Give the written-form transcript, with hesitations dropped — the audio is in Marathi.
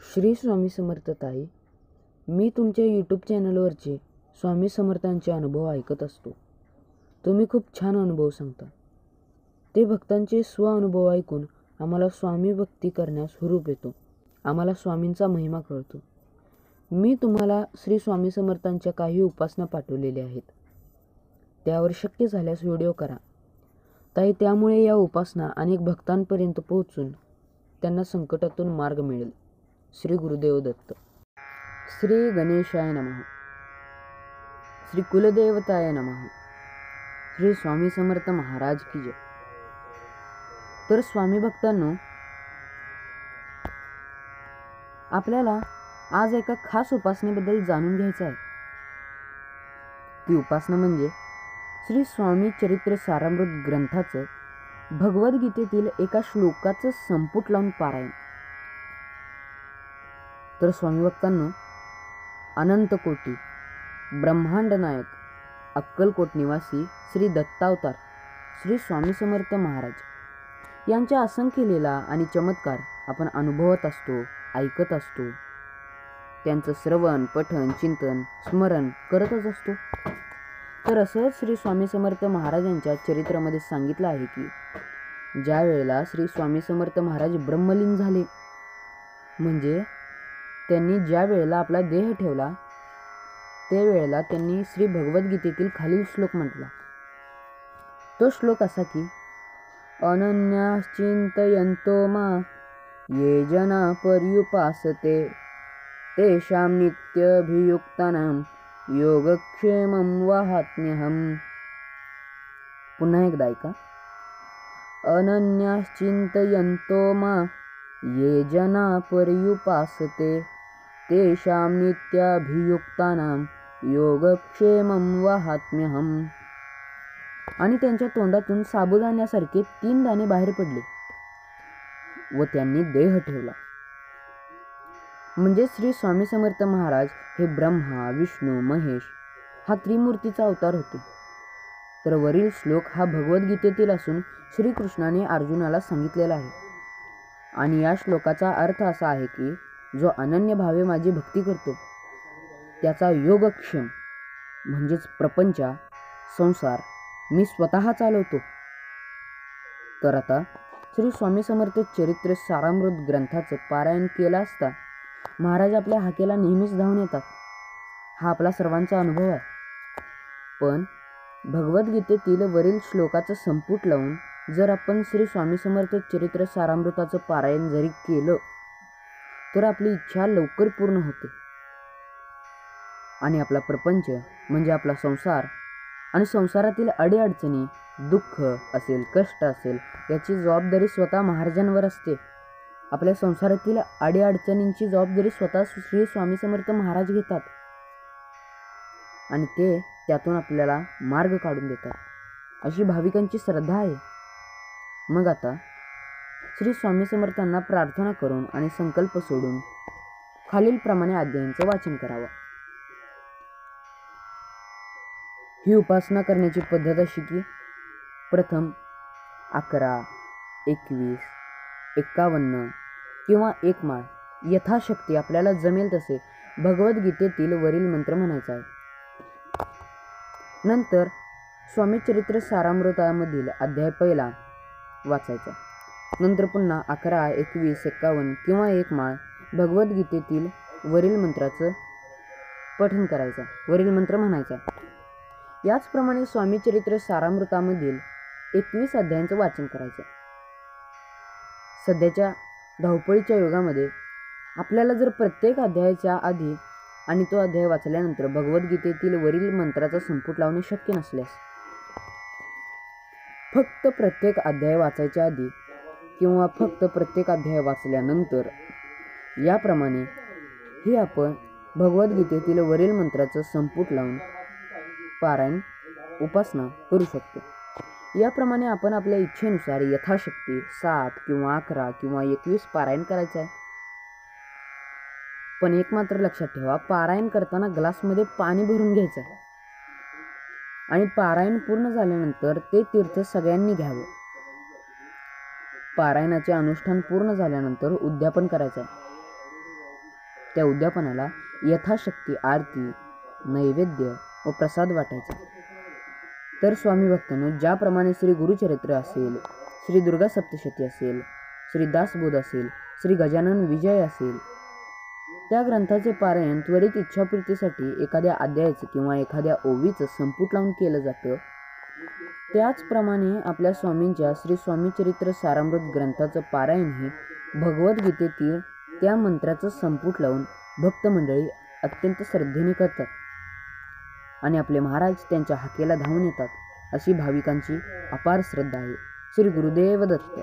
श्री स्वामी समर्थ ताई, मी तुमच्या यूट्यूब चॅनलवरचे स्वामी समर्थांचे अनुभव ऐकत असतो. तुम्ही खूप छान अनुभव सांगता. ते भक्तांचे स्वअनुभव ऐकून आम्हाला स्वामी भक्ती करण्यास हुरूप येतो. आम्हाला स्वामींचा महिमा कळतो. मी तुम्हाला श्री स्वामी समर्थांच्या काही उपासना पाठवलेल्या आहेत. त्यावर शक्य झाल्यास व्हिडिओ करा ताई. त्यामुळे या उपासना अनेक भक्तांपर्यंत पोहोचून त्यांना संकटातून मार्ग मिळेल. श्री गुरुदेव दत्त. श्री गणेशाय नमः. श्री कुलदेवताय नमः. श्री स्वामी समर्थ महाराज की जय. तर स्वामी भक्तांनो, आपल्याला आज एका खास उपासनेबद्दल जाणून घ्यायचं आहे. ती उपासना म्हणजे श्री स्वामी चरित्र सारामृत ग्रंथाचं भगवद्गीतेतील एका श्लोकाचं संपुट लावून पारायण. तर स्वामी भक्तांनो, अनंत कोटी ब्रह्मांड नायक अक्कलकोट निवासी श्री दत्तावतार श्री स्वामी समर्थ महाराज यांच्या असंख्य लीला आणि चमत्कार आपण अनुभवत असतो, ऐकत असतो. त्यांचं श्रवण, पठण, चिंतन, स्मरण करतच असतो. तर असंच श्री स्वामी समर्थ महाराजांच्या चरित्रामध्ये सांगितलं आहे की ज्या वेळेला श्री स्वामी समर्थ महाराज ब्रह्मलीन झाले, म्हणजे त्यांनी ज्या वेळेला आपला देह ठेवला, त्यावेळेला त्यांनी श्री भगवद्गीतेतील खालील श्लोक म्हटला. तो श्लोक असा की अनन्याश्चिंतयन्तो मा ये जना पर्युपासते तेषां नित्यभियुक्तानां योगक्षेमं वहाम्यहम्. पुन्हा एकदा ऐका. अनन्याश्चिंतयन्तो मा ये जना पर्युपासते तेषां नित्याभियुक्तानां योगक्षेमं वहाम्यहम्. आणि त्यांच्या तोंडातून साबुदाण्यासारखे 3 दाणे बाहेर पडले व त्यांनी देह ठेवला. म्हणजे श्री स्वामी समर्थ महाराज हे ब्रह्मा, विष्णू, महेश हा त्रिमूर्तीचा अवतार होते. तर वरील श्लोक हा भगवद्गीतेतील असून श्रीकृष्णाने अर्जुनाला सांगितलेला आहे. आणि या श्लोकाचा अर्थ असा आहे की जो अनन्य भावे माझी भक्ती करतो त्याचा योगक्षेम म्हणजेच प्रपंच, संसार मी स्वतः चालवतो. तर आता श्री स्वामी समर्थ चरित्र सारामृत ग्रंथाचं पारायण केलं असता महाराज आपल्या हाकेला नेहमीच धावून येतात. हा आपला सर्वांचा अनुभव आहे. पण भगवद्गीतेतील वरील श्लोकाचं संपुट लावून जर आपण श्री स्वामी समर्थ चरित्र सारामृताचं पारायण जरी केलं तर आपली इच्छा लवकर पूर्ण होते आणि आपला प्रपंच म्हणजे आपला संसार आणि संसारातील अडीअडचणी, दुःख असेल, कष्ट असेल, याची जबाबदारी स्वतः महाराजांवर असते. आपल्या संसारातील अडीअडचणींची जबाबदारी स्वतः श्री स्वामी समर्थ महाराज घेतात आणि ते त्यातून आपल्याला मार्ग काढून देतात, अशी भाविकांची श्रद्धा आहे. मग आता श्री स्वामी समर्थांना प्रार्थना करून आणि संकल्प सोडून खालीलप्रमाणे अध्यायांचं वाचन करावं. ही उपासना करण्याची पद्धत अशी की प्रथम 11, 21, 51 किंवा 1 माळ यथाशक्ती आपल्याला जमेल तसे भगवद्गीतेतील वरील मंत्र म्हणायचा आहे. नंतर स्वामी चरित्र सारामृतामधील अध्याय पहिला वाचायचा. नंतर पुन्हा 11, 21, 51 किंवा 1 माळ भगवद्गीतेतील वरील मंत्राचं पठण करायचं, वरील मंत्र म्हणायचा. याचप्रमाणे स्वामी चरित्र सारामृतामधील 21 अध्यायांचं वाचन करायचं. सध्याच्या धावपळीच्या युगामध्ये आपल्याला जर प्रत्येक अध्यायाच्या आधी आणि तो अध्याय वाचल्यानंतर भगवद्गीतेतील वरील मंत्राचा संपुट लावणे शक्य नसल्यास फक्त प्रत्येक अध्याय वाचायच्या आधी किंवा फक्त प्रत्येक अध्याय वाचल्यानंतर याप्रमाणे हे आपण भगवद्गीतेतील वरील मंत्राचं संपुट लावून पारायण उपासना करू शकतो. याप्रमाणे आपण आपल्या इच्छेनुसार यथाशक्ती 7 किंवा 11 किंवा 21 पारायण करायचं आहे. पण एक मात्र लक्षात ठेवा, पारायण करताना ग्लासमध्ये पाणी भरून घ्यायचं आहे आणि पारायण पूर्ण झाल्यानंतर ते तीर्थ सगळ्यांनी घ्यावं. पारायणाचे अनुष्ठान पूर्ण झाल्यानंतर उद्यापन करायचं आहे. त्या उद्यापनाला यथाशक्ती आरती, नैवेद्य व प्रसाद वाटायचा. तर स्वामी भक्तांनो, ज्याप्रमाणे श्री गुरुचरित्र असेल, श्री दुर्गा सप्तशती असेल, श्री दासबोध असेल, श्री गजानन विजय असेल, त्या ग्रंथाचे पारायण त्वरित इच्छापूर्तीसाठी एखाद्या अध्यायाचं किंवा एखाद्या ओवीचं संपुट लावून केलं जातं, त्याचप्रमाणे आपल्या स्वामींच्या श्री स्वामीचरित्र सारामृत ग्रंथाचं पारायणही भगवद्गीतेतील त्या मंत्राचं संपुट लावून भक्त मंडळी अत्यंत श्रद्धेने करतात आणि आपले महाराज त्यांच्या हाकेला धावून येतात, अशी भाविकांची अपार श्रद्धा आहे. श्री गुरुदेव दत्त.